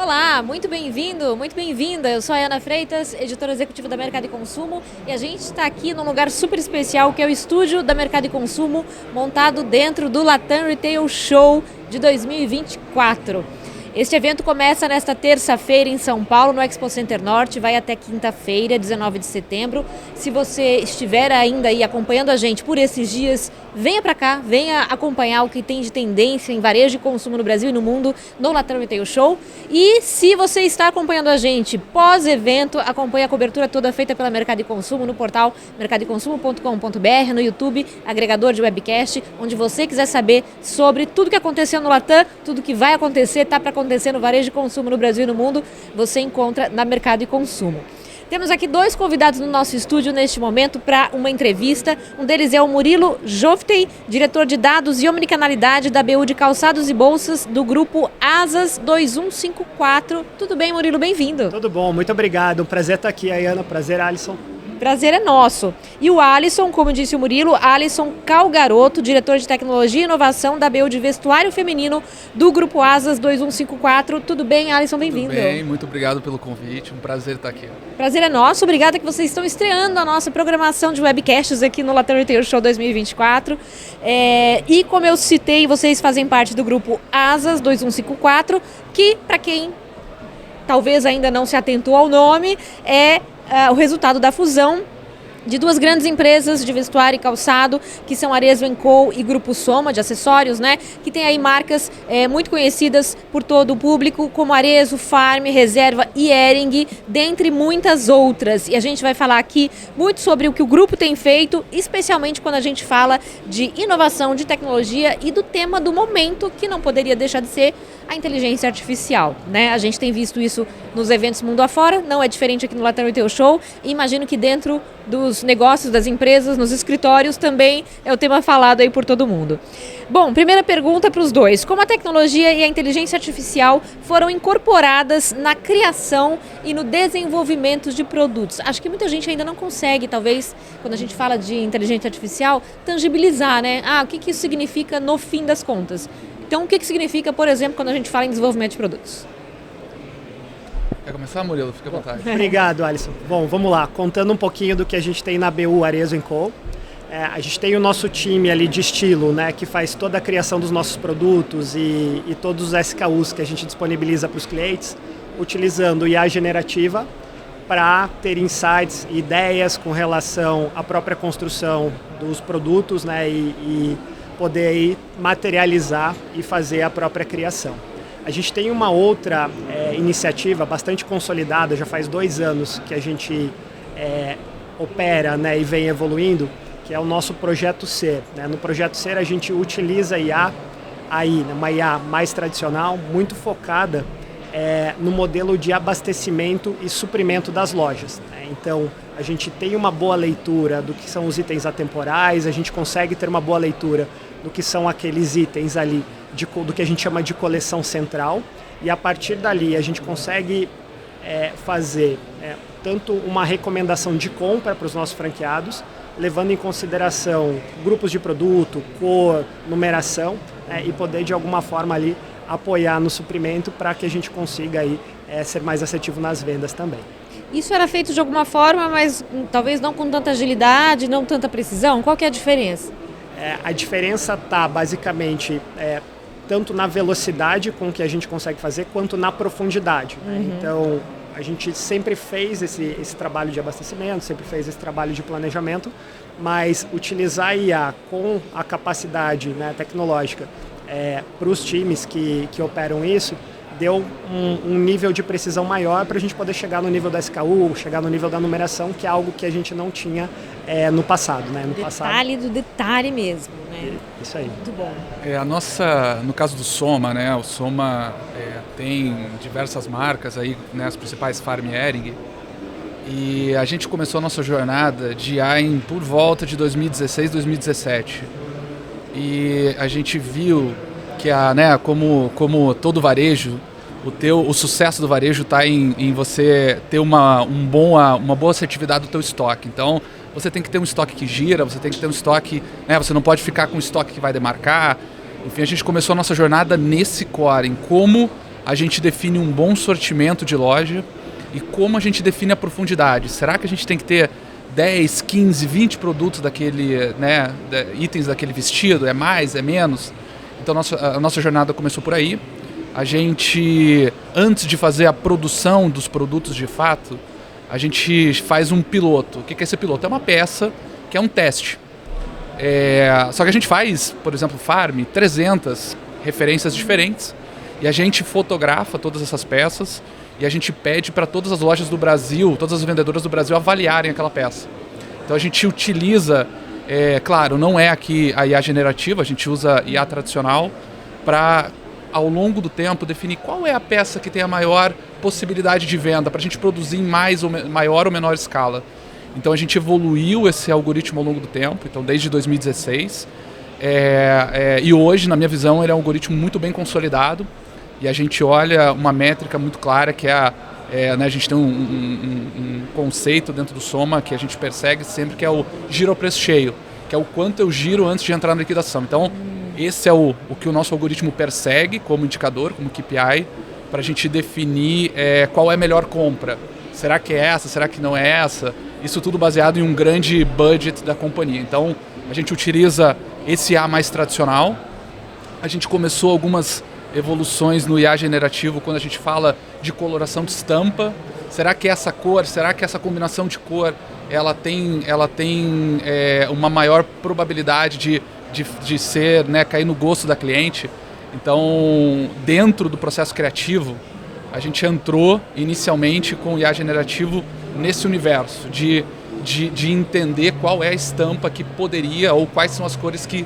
Olá, muito bem-vindo, muito bem-vinda. Eu sou a Ana Freitas, editora executiva da Mercado e Consumo, e a gente está aqui num lugar super especial, que é o estúdio da Mercado e Consumo, montado dentro do Latam Retail Show de 2024. Este evento começa nesta terça-feira em São Paulo, no Expo Center Norte, vai até quinta-feira, 19 de setembro. Se você estiver ainda aí acompanhando a gente por esses dias, venha para cá, venha acompanhar o que tem de tendência em varejo e consumo no Brasil e no mundo no Latam Retail Show. E se você está acompanhando a gente pós-evento, acompanhe a cobertura toda feita pela Mercado e Consumo no portal mercadoeconsumo.com.br, no YouTube, agregador de webcast, onde você quiser saber sobre tudo que aconteceu no Latam, tudo que vai acontecer, está para acontecer no varejo e consumo no Brasil e no mundo, você encontra na Mercado e Consumo. Temos aqui dois convidados no nosso estúdio neste momento para uma entrevista. Um deles é o Murilo Joftey, diretor de dados e omnicanalidade da BU de Calçados e Bolsas do grupo Asas 2154. Tudo bem, Murilo? Bem-vindo. Tudo bom, muito obrigado. Um prazer estar aqui, Ana. Prazer, Alisson. Prazer é nosso. E o Alisson, como disse o Murilo, Alisson Calgaroto, diretor de tecnologia e inovação da BU de vestuário feminino do Grupo Asas 2154. Tudo bem, Alisson? Bem-vindo. Tudo bem, muito obrigado pelo convite, um prazer estar aqui. Prazer é nosso, obrigada que vocês estão estreando a nossa programação de webcasts aqui no Latam Retail Show 2024. E como eu citei, vocês fazem parte do Grupo Asas 2154, que, para quem talvez ainda não se atentou ao nome, é o resultado da fusão de duas grandes empresas de vestuário e calçado, que são Arezzo & Co e Grupo Soma, de acessórios, né? Que tem aí marcas muito conhecidas por todo o público, como Arezzo, Farm, Reserva e Hering, dentre muitas outras. E a gente vai falar aqui muito sobre o que o grupo tem feito, especialmente quando a gente fala de inovação, de tecnologia e do tema do momento, que não poderia deixar de ser a inteligência artificial, né? A gente tem visto isso nos eventos mundo afora, não é diferente aqui no Latam Retail Show, e imagino que dentro dos negócios das empresas, nos escritórios, também é o tema falado aí por todo mundo. Bom, primeira pergunta para os dois. Como a tecnologia e a inteligência artificial foram incorporadas na criação e no desenvolvimento de produtos? Acho que muita gente ainda não consegue, talvez, quando a gente fala de inteligência artificial, tangibilizar, né? O que isso significa no fim das contas? Então, o que significa, por exemplo, quando a gente fala em desenvolvimento de produtos? Quer começar, Murilo? Fica à vontade. Obrigado, Alisson. Bom, vamos lá. Contando um pouquinho do que a gente tem na BU Arezzo & Co. A gente tem o nosso time ali de estilo, né, que faz toda a criação dos nossos produtos e todos os SKUs que a gente disponibiliza para os clientes, utilizando IA generativa para ter insights e ideias com relação à própria construção dos produtos, né, e poder aí materializar e fazer a própria criação. A gente tem uma outra iniciativa bastante consolidada, já faz 2 anos que a gente opera, né, e vem evoluindo, que é o nosso Projeto Ser, né? No Projeto Ser a gente utiliza IA, uma IA mais tradicional, muito focada no modelo de abastecimento e suprimento das lojas, né? Então, a gente tem uma boa leitura do que são os itens atemporais, a gente consegue ter uma boa leitura do que são aqueles itens ali, do que a gente chama de coleção central, e a partir dali a gente consegue fazer tanto uma recomendação de compra para os nossos franqueados, levando em consideração grupos de produto, cor, numeração, e poder de alguma forma ali apoiar no suprimento para que a gente consiga aí, ser mais assertivo nas vendas também. Isso era feito de alguma forma, mas talvez não com tanta agilidade, não tanta precisão? Qual que é a diferença? A diferença está basicamente tanto na velocidade com que a gente consegue fazer, quanto na profundidade, né? Então, a gente sempre fez esse trabalho de abastecimento, sempre fez esse trabalho de planejamento, mas utilizar a IA com a capacidade, né, tecnológica para os times que operam isso, deu um nível de precisão maior para a gente poder chegar no nível da SKU, chegar no nível da numeração, que é algo que a gente não tinha no passado, né? Detalhe do detalhe mesmo, né? Isso aí. Muito bom. No caso do Soma, né? O Soma tem diversas marcas aí, né? As principais Farm e Hering. E a gente começou a nossa jornada de IA por volta de 2016, 2017. E a gente viu que como todo varejo, o sucesso do varejo está em você ter uma boa assertividade do teu estoque. Então, você tem que ter um estoque que gira, você tem que ter um estoque, né, você não pode ficar com um estoque que vai demarcar. Enfim, a gente começou a nossa jornada nesse core, em como a gente define um bom sortimento de loja e como a gente define a profundidade. Será que a gente tem que ter 10, 15, 20 produtos daquele, né, itens daquele vestido? É mais, é menos? Então a nossa jornada começou por aí. A gente, antes de fazer a produção dos produtos de fato, a gente faz um piloto. O que é esse piloto? É uma peça que é um teste. Só que a gente faz, por exemplo, Farm, 300 referências diferentes e a gente fotografa todas essas peças e a gente pede para todas as lojas do Brasil, todas as vendedoras do Brasil avaliarem aquela peça. Então a gente utiliza, claro, não é aqui a IA generativa, a gente usa IA tradicional para, ao longo do tempo, definir qual é a peça que tem a maior possibilidade de venda, para a gente produzir em maior ou menor escala. Então a gente evoluiu esse algoritmo ao longo do tempo, então desde 2016, e hoje, na minha visão, ele é um algoritmo muito bem consolidado e a gente olha uma métrica muito clara que né, a gente tem um conceito dentro do Soma que a gente persegue sempre, que é o giro ao preço cheio, que é o quanto eu giro antes de entrar na liquidação. Então esse é o que o nosso algoritmo persegue como indicador, como KPI, para a gente definir qual é a melhor compra. Será que é essa? Será que não é essa? Isso tudo baseado em um grande budget da companhia. Então, a gente utiliza esse IA mais tradicional. A gente começou algumas evoluções no IA generativo quando a gente fala de coloração de estampa. Será que essa cor, será que essa combinação de cor, ela tem uma maior probabilidade de ser, né, cair no gosto da cliente? Então, dentro do processo criativo, a gente entrou inicialmente com o IA generativo nesse universo de entender qual é a estampa que poderia, ou quais são as cores que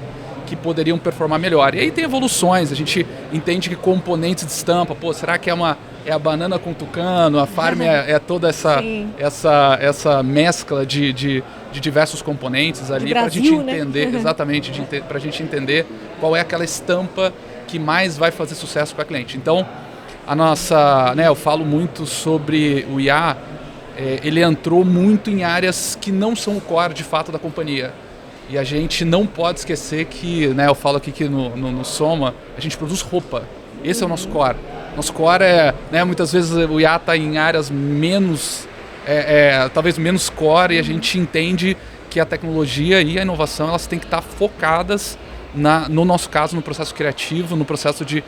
poderiam performar melhor. E aí tem evoluções, a gente entende que componentes de estampa, será que é a banana com tucano, a Farm é toda essa mescla de diversos componentes ali para a gente entender, né? Exatamente, para a gente entender qual é aquela estampa que mais vai fazer sucesso para a cliente. Então, a nossa, né, eu falo muito sobre o IA, ele entrou muito em áreas que não são o core de fato da companhia. E a gente não pode esquecer que, né, eu falo aqui que no Soma, a gente produz roupa. Esse é o nosso core. Nosso core né, muitas vezes o IA está em áreas menos, talvez menos core, e a gente entende que a tecnologia e a inovação elas têm que estar focadas no nosso caso, no processo criativo, no processo de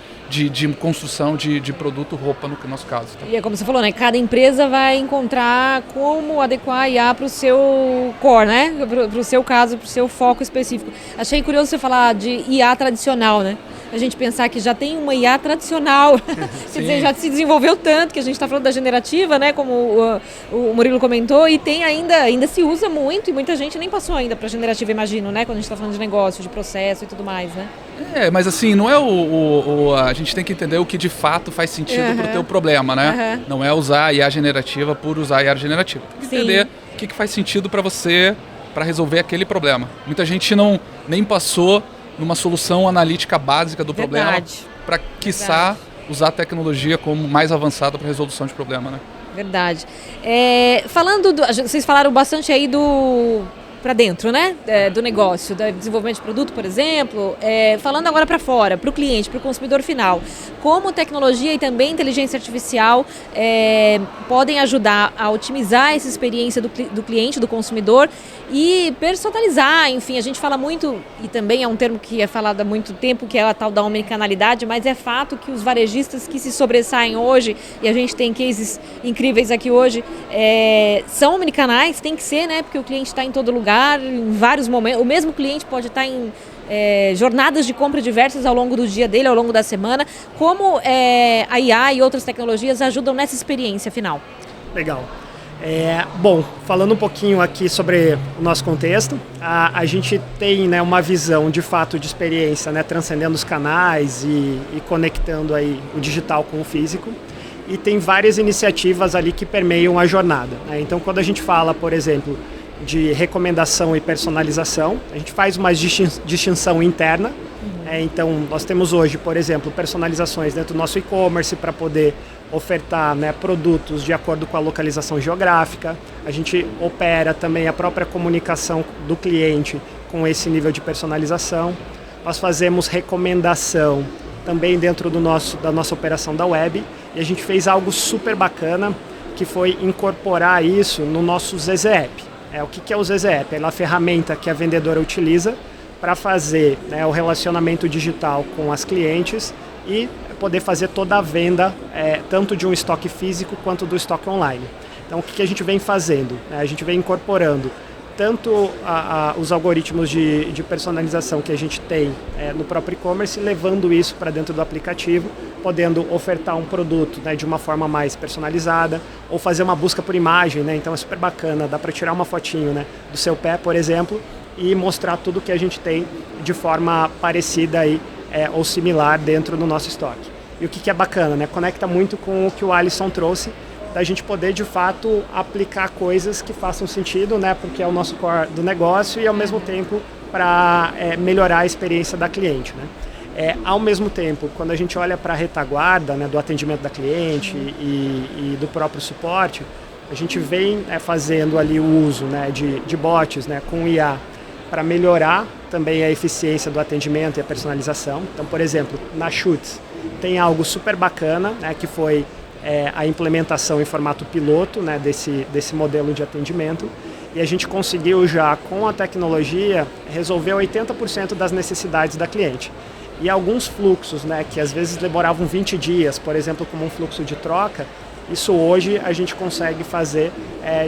construção de produto, roupa, no nosso caso. Tá? E é como você falou, né? Cada empresa vai encontrar como adequar a IA para o seu core, né? Para o seu caso, para o seu foco específico. Achei curioso você falar de IA tradicional, né? A gente pensar que já tem uma IA tradicional, quer dizer, já se desenvolveu tanto, que a gente está falando da generativa, né, como o Murilo comentou, e tem ainda se usa muito, e muita gente nem passou ainda para generativa, imagino, né, quando a gente está falando de negócio, de processo e tudo mais, né? Mas assim, não é a gente tem que entender o que de fato faz sentido para o teu problema, né? Não é usar a IA generativa por usar a IA generativa. Tem que entender o que faz sentido para você, para resolver aquele problema. Muita gente nem passou numa solução analítica básica do problema para, quiçá, usar a tecnologia como mais avançada para resolução de problema, né? Verdade. Vocês falaram bastante aí para dentro, né, do negócio, do desenvolvimento de produto, por exemplo, falando agora para fora, para o cliente, para o consumidor final, como tecnologia e também inteligência artificial podem ajudar a otimizar essa experiência do cliente, do consumidor e personalizar, enfim, a gente fala muito, e também é um termo que é falado há muito tempo, que é a tal da omnicanalidade, mas é fato que os varejistas que se sobressaem hoje, e a gente tem cases incríveis aqui hoje, são omnicanais, tem que ser, né, porque o cliente está em todo lugar, em vários momentos. O mesmo cliente pode estar em jornadas de compra diversas ao longo do dia dele, ao longo da semana. Como a IA e outras tecnologias ajudam nessa experiência final? Legal. Bom, falando um pouquinho aqui sobre o nosso contexto, a gente tem, né, uma visão de fato de experiência, né, transcendendo os canais e conectando aí o digital com o físico. E tem várias iniciativas ali que permeiam a jornada, né? Então, quando a gente fala, por exemplo, de recomendação e personalização, a gente faz uma distinção interna. Então, nós temos hoje, por exemplo, personalizações dentro do nosso e-commerce para poder ofertar, né, produtos de acordo com a localização geográfica. A gente opera também a própria comunicação do cliente com esse nível de personalização. Nós fazemos recomendação também dentro da nossa operação da web, e a gente fez algo super bacana, que foi incorporar isso no nosso ZZ App. O que é o ZZ App? É a ferramenta que a vendedora utiliza para fazer, né, o relacionamento digital com as clientes e poder fazer toda a venda, tanto de um estoque físico quanto do estoque online. Então, o que a gente vem fazendo? A gente vem incorporando tanto os algoritmos de personalização que a gente tem no próprio e-commerce, levando isso para dentro do aplicativo, podendo ofertar um produto, né, de uma forma mais personalizada, ou fazer uma busca por imagem, né? Então é super bacana, dá para tirar uma fotinho, né, do seu pé, por exemplo, e mostrar tudo que a gente tem de forma parecida aí, ou similar dentro do nosso estoque. E o que é bacana, né? Conecta muito com o que o Alisson trouxe, da gente poder de fato aplicar coisas que façam sentido, né? Porque é o nosso core do negócio, e ao mesmo tempo para melhorar a experiência da cliente, né? Ao mesmo tempo, quando a gente olha para a retaguarda, né, do atendimento da cliente e do próprio suporte, a gente vem fazendo ali o uso, né, de bots, né, com IA, para melhorar também a eficiência do atendimento e a personalização. Então, por exemplo, na Schutz tem algo super bacana, né, que foi a implementação em formato piloto, né, desse modelo de atendimento, e a gente conseguiu já, com a tecnologia, resolver 80% das necessidades da cliente. E alguns fluxos, né, que às vezes demoravam 20 dias, por exemplo, como um fluxo de troca, isso hoje a gente consegue fazer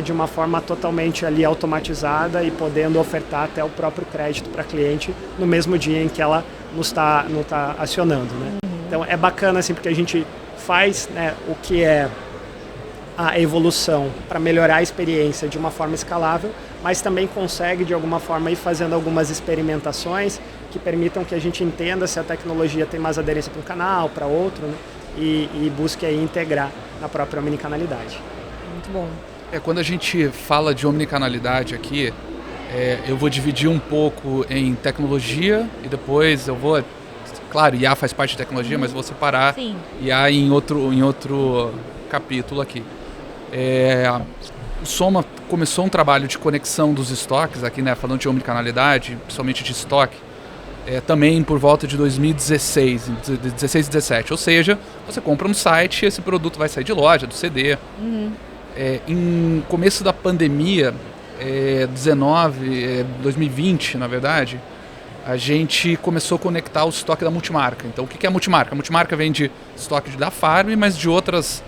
de uma forma totalmente ali automatizada e podendo ofertar até o próprio crédito para a cliente no mesmo dia em que ela não está acionando, né? Então é bacana assim, porque a gente faz, né, o que é a evolução para melhorar a experiência de uma forma escalável, mas também consegue de alguma forma ir fazendo algumas experimentações que permitam que a gente entenda se a tecnologia tem mais aderência para um canal, para outro, né, e busque aí integrar na própria omnicanalidade. Muito bom. Quando a gente fala de omnicanalidade aqui, eu vou dividir um pouco em tecnologia e depois eu vou... Claro, IA faz parte de tecnologia, mas vou separar IA em outro capítulo aqui. O Soma começou um trabalho de conexão dos estoques, aqui, né, falando de omnicanalidade, principalmente de estoque, também por volta de 2016 e 2017. Ou seja, você compra no site e esse produto vai sair de loja, do CD. Em começo da pandemia, 2020, na verdade, a gente começou a conectar o estoque da multimarca. Então, o que é a multimarca? A multimarca vende estoque da Farm, mas de outras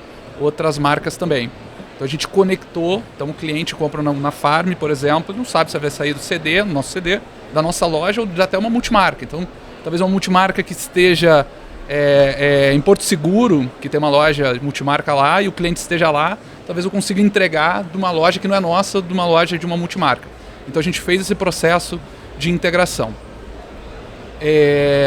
marcas também. Então, a gente conectou. Então, o cliente compra na Farm, por exemplo, não sabe se vai sair do CD, no nosso CD, da nossa loja ou de até uma multimarca. Então, talvez uma multimarca que esteja em Porto Seguro, que tem uma loja multimarca lá, e o cliente esteja lá, talvez eu consiga entregar de uma loja que não é nossa, de uma loja de uma multimarca. Então, a gente fez esse processo de integração.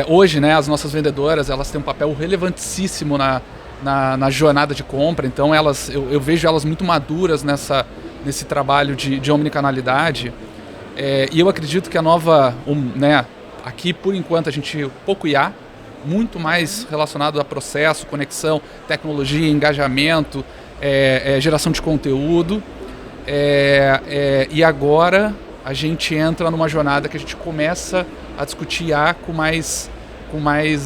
Hoje, né, as nossas vendedoras, elas têm um papel relevantíssimo na jornada de compra, então eu vejo elas muito maduras nesse trabalho de omnicanalidade, e eu acredito que a nova, né, aqui por enquanto a gente pouco IA, muito mais relacionado a processo, conexão, tecnologia, engajamento, geração de conteúdo, e agora a gente entra numa jornada que a gente começa a discutir IA com mais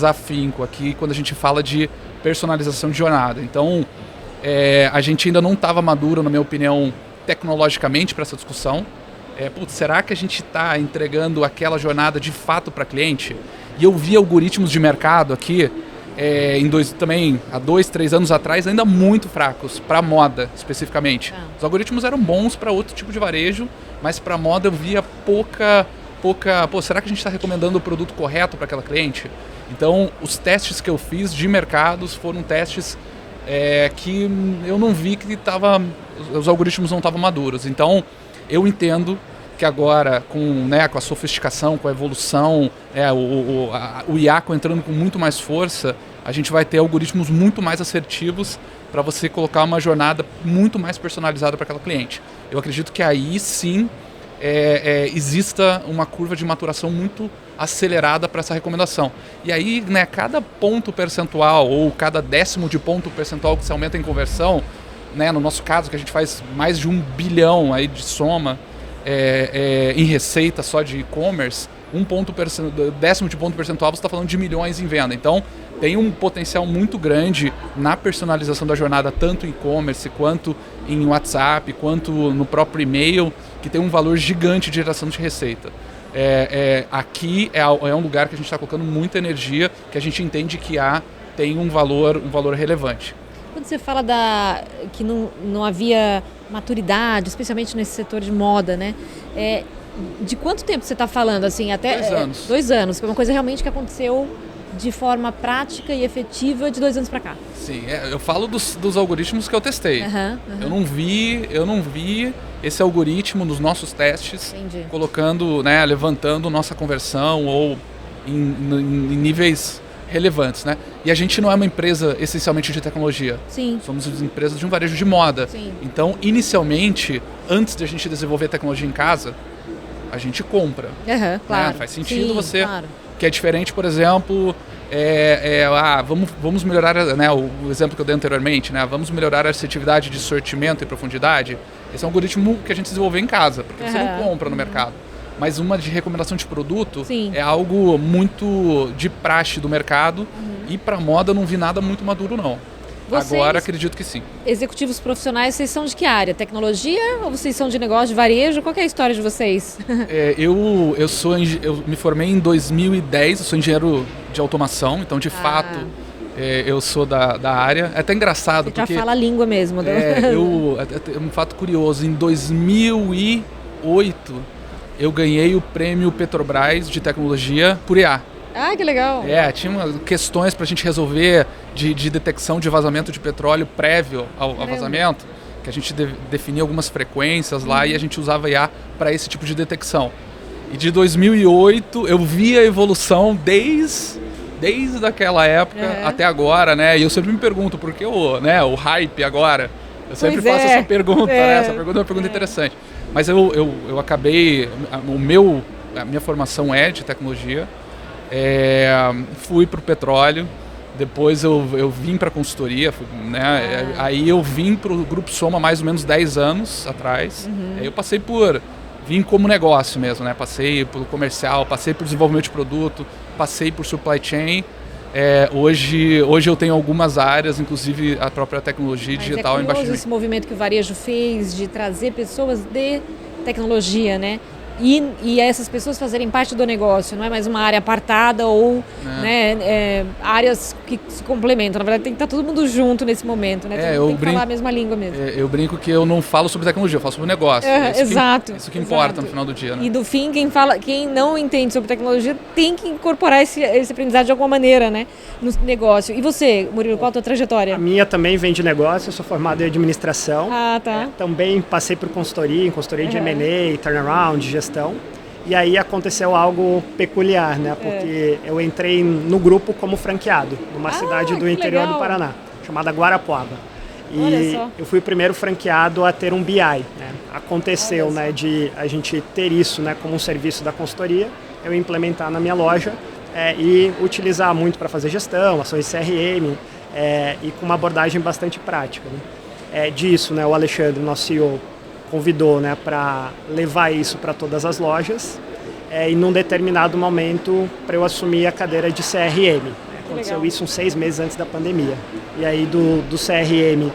afinco aqui, quando a gente fala de personalização de jornada. Então, a gente ainda não estava maduro, na minha opinião, tecnologicamente para essa discussão. Será que a gente está entregando aquela jornada de fato para cliente? E eu vi algoritmos de mercado aqui, também há 2, 3 anos atrás, ainda muito fracos, para moda especificamente. Os algoritmos eram bons para outro tipo de varejo, mas para moda eu via pouca... será que a gente está recomendando o produto correto para aquela cliente? Então, os testes que eu fiz de mercados foram testes que eu não vi que os algoritmos não estavam maduros. Então, eu entendo que agora, com a sofisticação, com a evolução, o IA entrando com muito mais força, a gente vai ter algoritmos muito mais assertivos para você colocar uma jornada muito mais personalizada para aquela cliente. Eu acredito que aí sim exista uma curva de maturação muito acelerada para essa recomendação. E aí, né, cada ponto percentual ou cada décimo de ponto percentual que se aumenta em conversão, né, no nosso caso, que a gente faz mais de 1 bilhão aí de soma em receita só de e-commerce, décimo de ponto percentual você está falando de milhões em venda. Então, tem um potencial muito grande na personalização da jornada, tanto em e-commerce, quanto em WhatsApp, quanto no próprio e-mail, que tem um valor gigante de geração de receita. Aqui é um lugar que a gente está colocando muita energia, que a gente entende que tem um valor relevante. Quando você fala que não havia maturidade, especialmente nesse setor de moda, né? De quanto tempo você está falando? Assim, até 2 anos. 2 anos. Foi uma coisa realmente que aconteceu de forma prática e efetiva de 2 anos para cá. Sim, eu falo dos algoritmos que eu testei. Eu não vi esse algoritmo nos nossos testes. Entendi. Colocando, né, levantando nossa conversão ou em níveis relevantes, né? E a gente não é uma empresa essencialmente de tecnologia. Sim. Somos empresas de um varejo de moda. Sim. Então, inicialmente, antes de a gente desenvolver tecnologia em casa, a gente compra. Claro. Né? Faz sentido você... Claro. Que é diferente, por exemplo, vamos melhorar, né, o exemplo que eu dei anteriormente, né? Vamos melhorar a assertividade de sortimento e profundidade. Esse é um algoritmo que a gente desenvolveu em casa, porque você não compra no mercado. Mas uma de recomendação de produto é algo muito de praxe do mercado e para moda eu não vi nada muito maduro, não. Agora acredito que sim. Executivos profissionais, vocês são de que área? Tecnologia ou vocês são de negócio, de varejo? Qual que é a história de vocês? Eu me formei em 2010, eu sou engenheiro de automação, então de fato eu sou da área. É até engraçado Você porque... já fala a língua mesmo. Um fato curioso, em 2008 eu ganhei o prêmio Petrobras de tecnologia por IA. Ah, que legal. Tinha questões para a gente resolver de detecção de vazamento de petróleo prévio ao vazamento, que a gente definia algumas frequências lá e a gente usava IA para esse tipo de detecção. E de 2008 eu vi a evolução desde aquela época até agora, né? E eu sempre me pergunto por que o hype agora? Eu sempre faço essa pergunta, né? Essa pergunta é uma pergunta interessante. Mas eu acabei... A minha formação é de tecnologia. Fui para o petróleo, depois eu vim para a consultoria, né? Aí eu vim para o Grupo Soma mais ou menos 10 anos atrás. Aí eu vim como negócio mesmo, né? Passei pelo comercial, passei por desenvolvimento de produto, passei por supply chain. Hoje eu tenho algumas áreas, inclusive a própria tecnologia digital embaixo de mim. Esse movimento que o varejo fez de trazer pessoas de tecnologia, né? E essas pessoas fazerem parte do negócio, não é mais uma área apartada ou áreas que se complementam. Na verdade, tem que estar todo mundo junto nesse momento, né? Tem que falar a mesma língua mesmo. Eu brinco que eu não falo sobre tecnologia, eu falo sobre negócio. Isso que importa no final do dia. Né? E no fim, quem não entende sobre tecnologia tem que incorporar esse aprendizado de alguma maneira, né? No negócio. E você, Murilo, qual a tua trajetória? A minha também vem de negócio, eu sou formado em administração. Também passei por consultoria de M&A, turnaround, gestão. E aí aconteceu algo peculiar, né? Porque eu entrei no grupo como franqueado, numa cidade do interior do Paraná, chamada Guarapuava. E eu fui o primeiro franqueado a ter um BI. Né? Aconteceu, né, de a gente ter isso, né, como um serviço da consultoria, eu implementar na minha loja e utilizar muito para fazer gestão, ações de CRM e com uma abordagem bastante prática. Né? Disso, né, o Alexandre, nosso CEO, convidou, né, para levar isso para todas as lojas e num determinado momento para eu assumir a cadeira de CRM. Aconteceu isso uns 6 meses antes da pandemia. E aí do CRM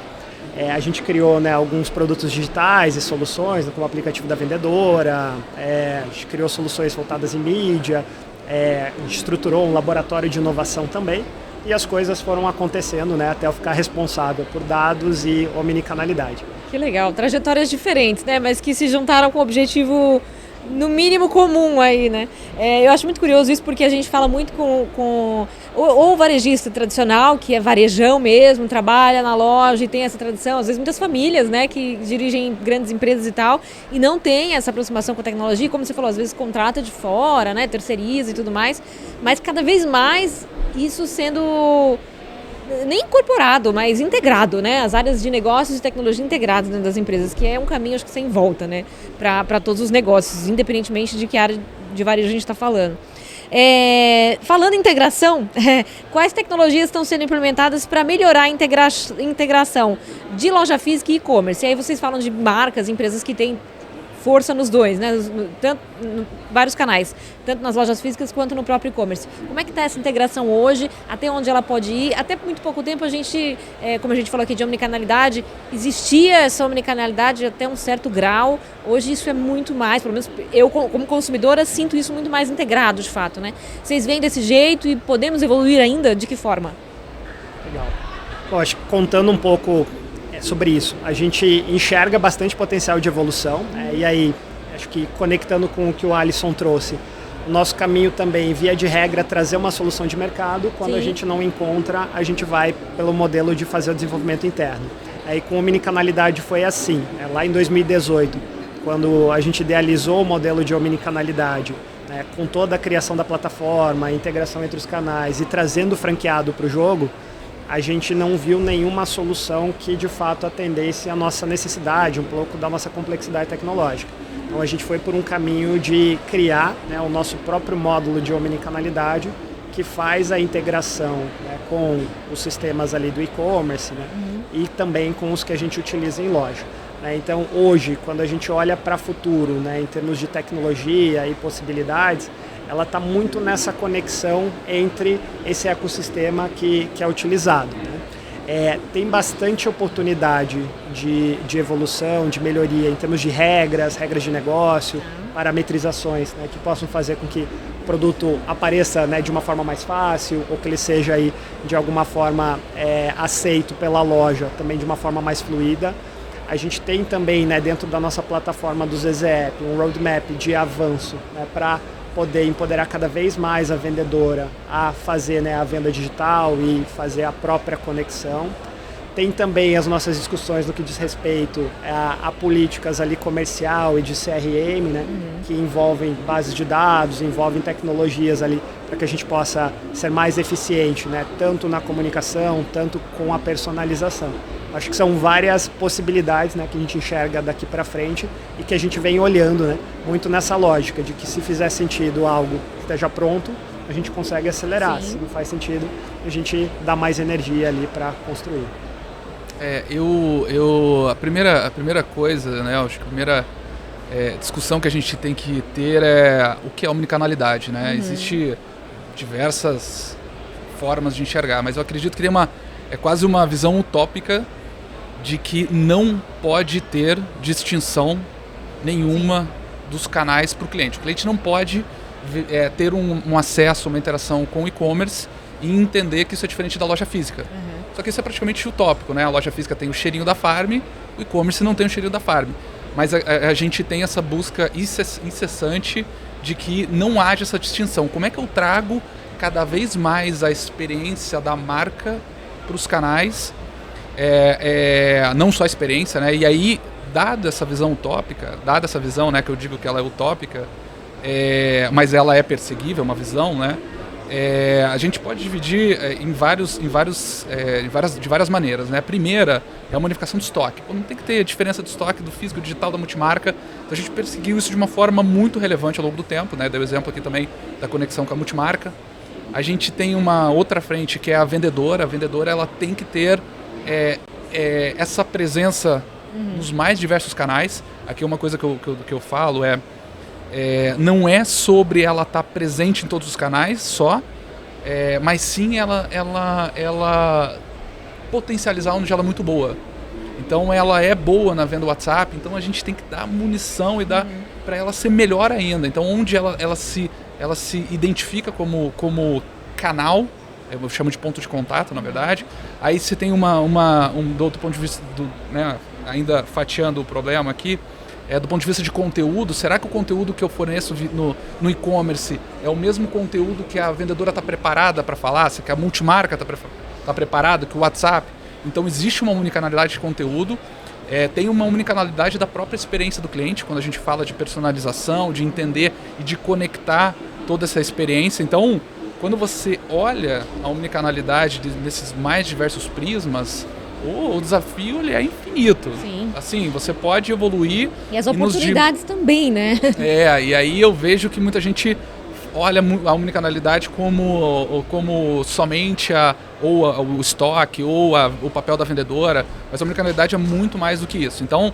a gente criou, né, alguns produtos digitais e soluções, como o aplicativo da vendedora, a gente criou soluções voltadas em mídia, a gente estruturou um laboratório de inovação também. E as coisas foram acontecendo, né, até eu ficar responsável por dados e omnicanalidade. Que legal, trajetórias diferentes, né, mas que se juntaram com o objetivo, no mínimo, comum aí, né. Eu acho muito curioso isso porque a gente fala muito com o varejista tradicional, que é varejão mesmo, trabalha na loja e tem essa tradição, às vezes muitas famílias, né, que dirigem grandes empresas e tal, e não tem essa aproximação com a tecnologia, como você falou, às vezes contrata de fora, né, terceiriza e tudo mais, mas cada vez mais isso sendo nem incorporado, mas integrado, né? As áreas de negócios e tecnologia integradas dentro das empresas, que é um caminho, acho que sem volta, né? Para todos os negócios, independentemente de que área de varejo a gente está falando. Falando em integração, quais tecnologias estão sendo implementadas para melhorar a integração de loja física e e-commerce? E aí vocês falam de marcas, empresas que têm força nos dois, né? Tanto, vários canais, tanto nas lojas físicas quanto no próprio e-commerce. Como é que está essa integração hoje? Até onde ela pode ir? Até por muito pouco tempo a gente, como a gente falou aqui de omnicanalidade, existia essa omnicanalidade até um certo grau. Hoje isso é muito mais, pelo menos eu como consumidora sinto isso muito mais integrado de fato, né? Vocês veem desse jeito e podemos evoluir ainda? De que forma? Legal. Bom, acho que contando um pouco sobre isso, a gente enxerga bastante potencial de evolução, e aí acho que conectando com o que o Alisson trouxe, o nosso caminho também, via de regra, trazer uma solução de mercado. Quando Sim. a gente não encontra, a gente vai pelo modelo de fazer o desenvolvimento interno. Aí com a omnicanalidade foi assim, lá em 2018, quando a gente idealizou o modelo de omnicanalidade, com toda a criação da plataforma, a integração entre os canais e trazendo o franqueado para o jogo, a gente não viu nenhuma solução que de fato atendesse a nossa necessidade, um pouco da nossa complexidade tecnológica. Então a gente foi por um caminho de criar o nosso próprio módulo de omnicanalidade, que faz a integração com os sistemas ali do e-commerce, e também com os que a gente utiliza em loja. Então hoje, quando a gente olha para o futuro, em termos de tecnologia e possibilidades, ela está muito nessa conexão entre esse ecossistema que é utilizado. Tem bastante oportunidade de evolução, de melhoria em termos de regras de negócio, parametrizações que possam fazer com que o produto apareça de uma forma mais fácil ou que ele seja aí, de alguma forma aceito pela loja também de uma forma mais fluida. A gente tem também dentro da nossa plataforma do ZZApp um roadmap de avanço para poder empoderar cada vez mais a vendedora a fazer a venda digital e fazer a própria conexão. Tem também as nossas discussões no que diz respeito a políticas ali comercial e de CRM, que envolvem bases de dados, envolvem tecnologias ali para que a gente possa ser mais eficiente, tanto na comunicação, tanto com a personalização. Acho que são várias possibilidades que a gente enxerga daqui para frente e que a gente vem olhando muito nessa lógica de que se fizer sentido algo que esteja pronto, a gente consegue acelerar. Sim. Se não faz sentido, a gente dá mais energia ali para construir. A primeira coisa, acho que a primeira discussão que a gente tem que ter é o que é omnicanalidade, Existe diversas formas de enxergar, mas eu acredito que é quase uma visão utópica de que não pode ter distinção nenhuma dos canais para o cliente. O cliente não pode ter um acesso, uma interação com o e-commerce e entender que isso é diferente da loja física. Só que isso é praticamente utópico, A loja física tem o cheirinho da Farm, o e-commerce não tem o cheirinho da Farm. Mas a gente tem essa busca incessante de que não haja essa distinção. Como é que eu trago cada vez mais a experiência da marca para os canais, não só a experiência, E aí, dada essa visão utópica, dada essa visão, que eu digo que ela é utópica, mas ela é perseguível, uma visão, a gente pode dividir de várias maneiras, A primeira é a unificação de estoque. Não tem que ter diferença de estoque do físico, digital, da multimarca. Então a gente perseguiu isso de uma forma muito relevante ao longo do tempo, Deu exemplo aqui também da conexão com a multimarca. A gente tem uma outra frente que é a vendedora. A vendedora ela tem que ter essa presença nos mais diversos canais. Aqui uma coisa que eu falo não é sobre ela estar presente em todos os canais só, mas sim ela potencializar onde ela é muito boa. Então ela é boa na venda WhatsApp, então a gente tem que dar munição e dar para ela ser melhor ainda. Então onde ela se identifica como canal, eu chamo de ponto de contato, na verdade. Aí você tem do outro ponto de vista, ainda fatiando o problema aqui, do ponto de vista de conteúdo. Será que o conteúdo que eu forneço no e-commerce é o mesmo conteúdo que a vendedora está preparada para falar? Se que a multimarca está preparada, que o WhatsApp? Então existe uma omnicanalidade de conteúdo. Tem uma omnicanalidade da própria experiência do cliente, quando a gente fala de personalização, de entender e de conectar toda essa experiência. Então, quando você olha a omnicanalidade nesses mais diversos prismas, o desafio ele é infinito. Sim. Assim, você pode evoluir. E as oportunidades também, E aí eu vejo que muita gente olha a omnicanalidade como somente o estoque ou o papel da vendedora, mas a omnicanalidade é muito mais do que isso. Então,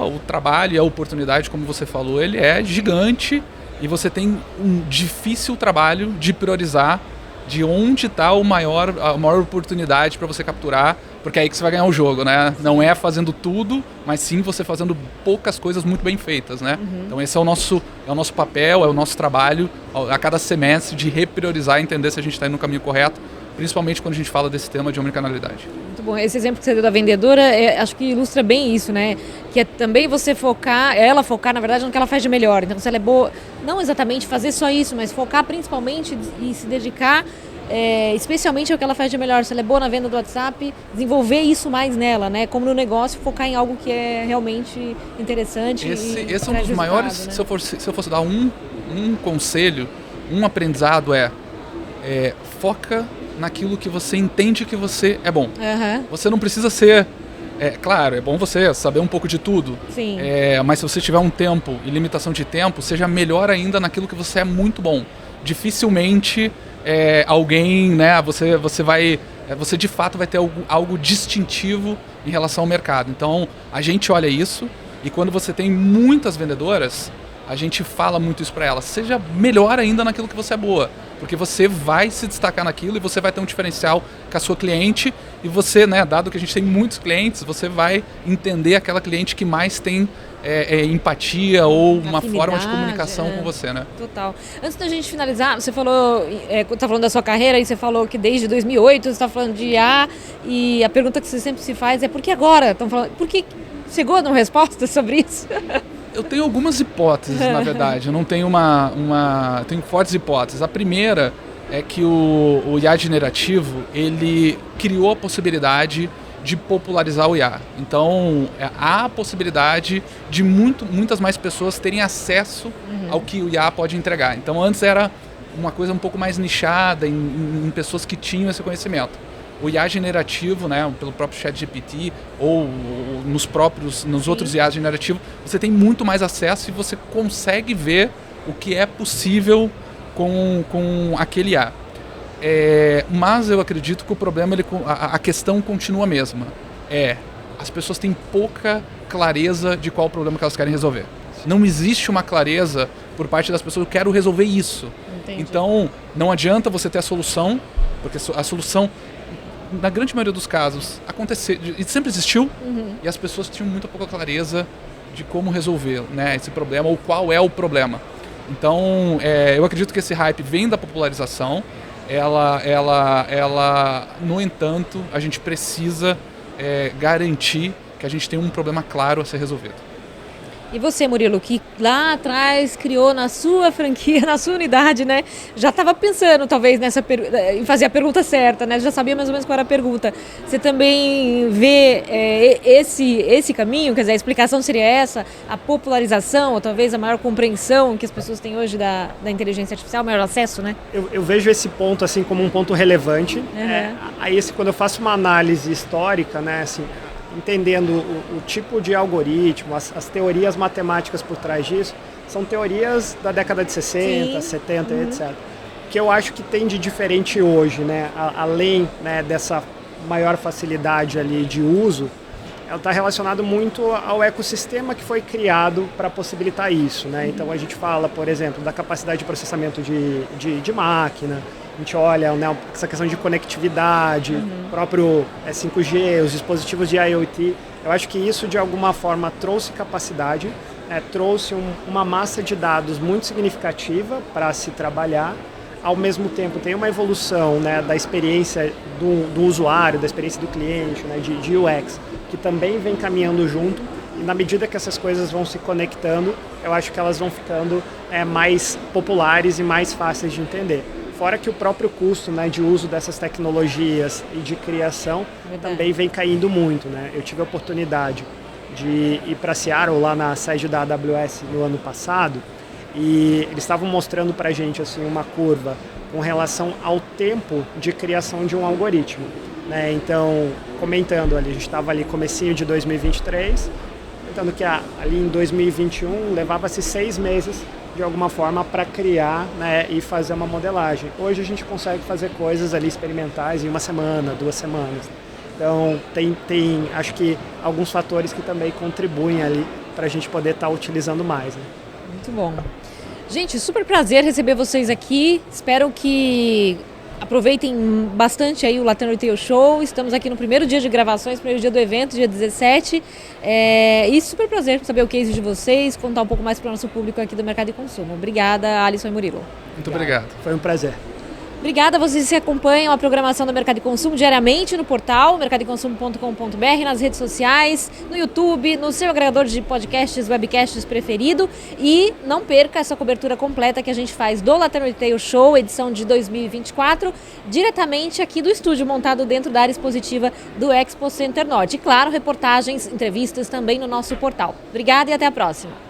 o trabalho e a oportunidade, como você falou, ele é gigante e você tem um difícil trabalho de priorizar de onde está a maior oportunidade para você capturar, porque é aí que você vai ganhar o jogo, né? Não é fazendo tudo, mas sim você fazendo poucas coisas muito bem feitas, né? Então esse é o nosso papel, é o nosso trabalho a cada semestre de repriorizar e entender se a gente está indo no caminho correto, principalmente quando a gente fala desse tema de omnicanalidade. Muito bom. Esse exemplo que você deu da vendedora, acho que ilustra bem isso, né? Que é também você focar, na verdade, no que ela faz de melhor. Então, se ela é boa, não exatamente fazer só isso, mas focar principalmente e se dedicar especialmente ao que ela faz de melhor. Se ela é boa na venda do WhatsApp, desenvolver isso mais nela, né? Como no negócio, focar em algo que é realmente interessante. Esse é um dos maiores, né? Se eu fosse dar um conselho, um aprendizado foca naquilo que você entende que você é bom. Você não precisa ser... claro, é bom você saber um pouco de tudo. Sim. Mas se você tiver um tempo e limitação de tempo, seja melhor ainda naquilo que você é muito bom. Dificilmente alguém, né, você de fato vai ter algo distintivo em relação ao mercado. Então, a gente olha isso e quando você tem muitas vendedoras, a gente fala muito isso para elas. Seja melhor ainda naquilo que você é boa. Porque você vai se destacar naquilo e você vai ter um diferencial com a sua cliente. E você, né, dado que a gente tem muitos clientes, você vai entender aquela cliente que mais tem empatia ou uma forma de comunicação com você, né? Total. Antes da gente finalizar, você falou, tá falando da sua carreira e você falou que desde 2008 você está falando de IA e a pergunta que você sempre se faz é por que agora? Estão falando, por que chegou a uma resposta sobre isso? Eu tenho algumas hipóteses, na verdade. Eu não tenho tenho fortes hipóteses. A primeira é que o IA generativo, ele criou a possibilidade de popularizar o IA. Então, há a possibilidade de muitas mais pessoas terem acesso ao que o IA pode entregar. Então, antes era uma coisa um pouco mais nichada em pessoas que tinham esse conhecimento. O IA generativo, né, pelo próprio ChatGPT ou nos outros IA generativos, você tem muito mais acesso e você consegue ver o que é possível com aquele IA. Mas eu acredito que o problema, a questão continua a mesma. As pessoas têm pouca clareza de qual o problema que elas querem resolver. Não existe uma clareza por parte das pessoas, eu quero resolver isso. Entendi. Então, não adianta você ter a solução, porque a solução, na grande maioria dos casos, sempre existiu, e as pessoas tinham muito pouca clareza de como resolver, né, esse problema ou qual é o problema. Então, eu acredito que esse hype vem da popularização. No entanto, a gente precisa garantir que a gente tem um problema claro a ser resolvido. E você, Murilo, que lá atrás criou na sua franquia, na sua unidade, né? Já estava pensando, talvez, em fazer a pergunta certa, né? Já sabia mais ou menos qual era a pergunta. Você também vê esse caminho? Quer dizer, a explicação seria essa? A popularização, ou talvez a maior compreensão que as pessoas têm hoje da inteligência artificial, o maior acesso, né? Eu vejo esse ponto, assim, como um ponto relevante. Aí, quando eu faço uma análise histórica, né, assim, entendendo o tipo de algoritmo, as teorias matemáticas por trás disso, são teorias da década de 60, 70, etc. O que eu acho que tem de diferente hoje, né, além, né, dessa maior facilidade ali de uso, ela está relacionada muito ao ecossistema que foi criado para possibilitar isso, né? Então a gente fala, por exemplo, da capacidade de processamento de máquina. A gente olha, né, essa questão de conectividade, próprio 5G, os dispositivos de IoT. Eu acho que isso, de alguma forma, trouxe capacidade, trouxe uma massa de dados muito significativa para se trabalhar. Ao mesmo tempo, tem uma evolução, né, da experiência do usuário, da experiência do cliente, né, de UX, que também vem caminhando junto. E na medida que essas coisas vão se conectando, eu acho que elas vão ficando mais populares e mais fáceis de entender. Fora que o próprio custo, né, de uso dessas tecnologias e de criação também vem caindo muito, né? Eu tive a oportunidade de ir para Seattle, lá na sede da AWS no ano passado, e eles estavam mostrando para a gente assim, uma curva com relação ao tempo de criação de um algoritmo, né? Então, comentando ali, a gente estava ali comecinho de 2023, comentando que ali em 2021 levava-se 6 meses de alguma forma para criar, né, e fazer uma modelagem. Hoje a gente consegue fazer coisas ali experimentais em 1 semana, 2 semanas. Então, tem acho que alguns fatores que também contribuem ali para a gente poder estar utilizando mais. Né? Muito bom. Gente, super prazer receber vocês aqui. Espero que aproveitem bastante aí o Latam Retail Show. Estamos aqui no primeiro dia de gravações, primeiro dia do evento, dia 17. E super prazer saber o case de vocês, contar um pouco mais para o nosso público aqui do Mercado de Consumo. Obrigada, Alisson e Murilo. Muito obrigado. Foi um prazer. Obrigada a vocês que acompanham a programação do Mercado de Consumo diariamente no portal mercadodeconsumo.com.br, nas redes sociais, no YouTube, no seu agregador de podcasts, webcasts preferido. E não perca essa cobertura completa que a gente faz do Latam Retail Show, edição de 2024, diretamente aqui do estúdio montado dentro da área expositiva do Expo Center Norte. E claro, reportagens, entrevistas também no nosso portal. Obrigada e até a próxima.